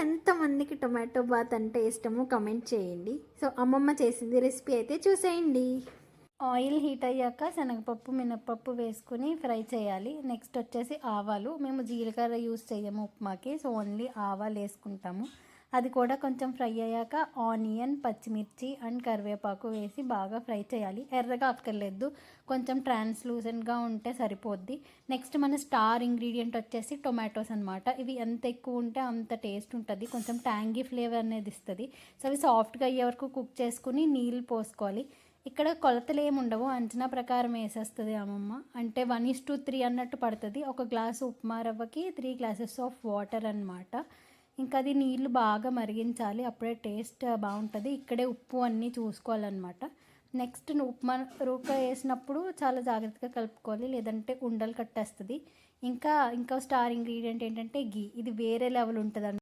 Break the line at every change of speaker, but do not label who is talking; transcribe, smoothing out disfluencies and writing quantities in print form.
ఎంతమందికి tomato bath అంటే ఇష్టమో కమెంట్ చేయండి. సో అమ్మమ్మ చేసింది రెసిపీ అయితే చూసేయండి. ఆయిల్ హీట్ అయ్యాక శనగపప్పు మినప్పప్పు వేసుకుని ఫ్రై చేయాలి. నెక్స్ట్ వచ్చేసి ఆవాలు. మేము జీలకర్ర యూస్ చేయము ఉప్మాకి, సో ఓన్లీ ఆవాలు వేసుకుంటాము. అది కూడా కొంచెం ఫ్రై అయ్యాక ఆనియన్, పచ్చిమిర్చి అండ్ కరివేపాకు వేసి బాగా ఫ్రై చేయాలి. ఎర్రగా అక్కర్లేదు, కొంచెం ట్రాన్స్లూసెంట్గా ఉంటే సరిపోద్ది. నెక్స్ట్ మన స్టార్ ఇంగ్రీడియంట్ వచ్చేసి టొమాటోస్ అనమాట. ఇవి ఎంత ఎక్కువ ఉంటే అంత టేస్ట్ ఉంటుంది, కొంచెం ట్యాంగీ ఫ్లేవర్ అనేది ఇస్తుంది. సో అవి సాఫ్ట్గా అయ్యే వరకు కుక్ చేసుకుని నీళ్ళు పోసుకోవాలి. ఇక్కడ కొలతలు ఏమి ఉండవు, అంచనా ప్రకారం వేసేస్తుంది అమ్మమ్మ. అంటే 1:3 అన్నట్టు పడుతుంది. ఒక గ్లాసు ఉప్మా రవ్వకి 3 గ్లాసెస్ ఆఫ్ వాటర్ అనమాట. ఇంకా అది నీళ్ళు బాగా మరిగించాలి, అప్పుడే టేస్ట్ బాగుంటుంది. ఇక్కడే ఉప్పు అన్నీ చూసుకోవాలన్నమాట. నెక్స్ట్ ఉప్మా రూక వేసినప్పుడు చాలా జాగ్రత్తగా కలుపుకోవాలి, లేదంటే ఉండలు కట్టేస్తుంది. ఇంకా స్టార్ ఇంగ్రీడియంట్ ఏంటంటే గీ. ఇది వేరే లెవెల్ ఉంటుంది.